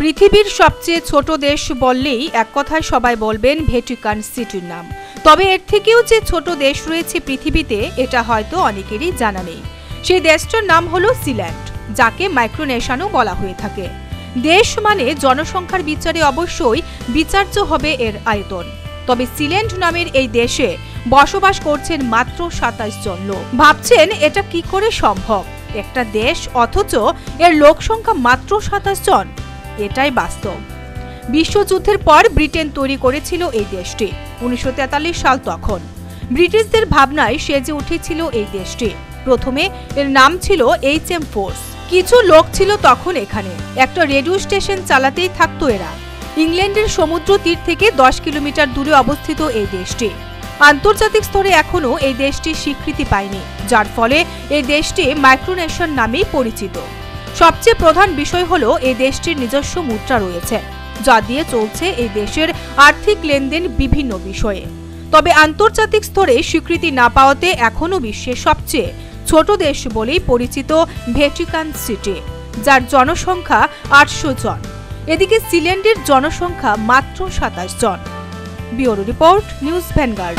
পৃথিবীর সবচেয়ে ছোট দেশ বললেই এক কথায় সবাই বলবেন ভ্যাটিকান সিটির নাম। তবে এর থেকেও যে ছোট দেশ রয়েছে পৃথিবীতে এটা হয়তো অনেকেরই জানা নেই। সেই দেশটার নাম হলো সিল্যান্ড, যাকে মাইক্রোনেশিয়াও বলা হয়ে থাকে। দেশ মানে জনসংখ্যার বিচারে অবশ্যই বিচার্য হবে এর আয়তন। তবে সিল্যান্ড নামের এই দেশে বসবাস করছেন মাত্র ২৭ জন লোক। ভাবছেন এটা কি করে সম্ভব? একটা দেশ অথচ এর লোক সংখ্যা মাত্র ২৭ জন। এটাই বাস্তব। বিশ্বযুদ্ধের পর ব্রিটেন তৈরি করেছিল এই দেশটি। ১৯৪৩ সাল তখন ব্রিটিশদের ভাবনায় সেজে উঠেছিল এই দেশটি। প্রথমে এর নাম ছিল HM ফোর্স। কিছু লোক ছিল তখন এখানে। একটা রেডিও স্টেশন চালাতেই থাকতো এরা। ইংল্যান্ডের সমুদ্র তীর থেকে ১০ কিলোমিটার দূরে অবস্থিত এই দেশটি। আন্তর্জাতিক স্তরে এখনো এই দেশটি স্বীকৃতি পায়নি, যার ফলে এই দেশটি মাইক্রোনেশিয়ান নামেই পরিচিত। সবচেয়ে প্রধান বিষয় হলো এই দেশটির নিজস্ব মুদ্রা রয়েছে, যা দিয়ে চলছে এই দেশের আর্থিক লেনদেন বিভিন্ন বিষয়ে। তবে আন্তর্জাতিক স্তরে স্বীকৃতি না পাওয়াতে এখনো বিশ্বের সবচেয়ে ছোট দেশ বলেই পরিচিত ভ্যাটিকান সিটি, যার জনসংখ্যা ৮০০ জন। এদিকে সিল্যান্ডের জনসংখ্যা মাত্র ২৭ জন। Bureau report, news vanguard.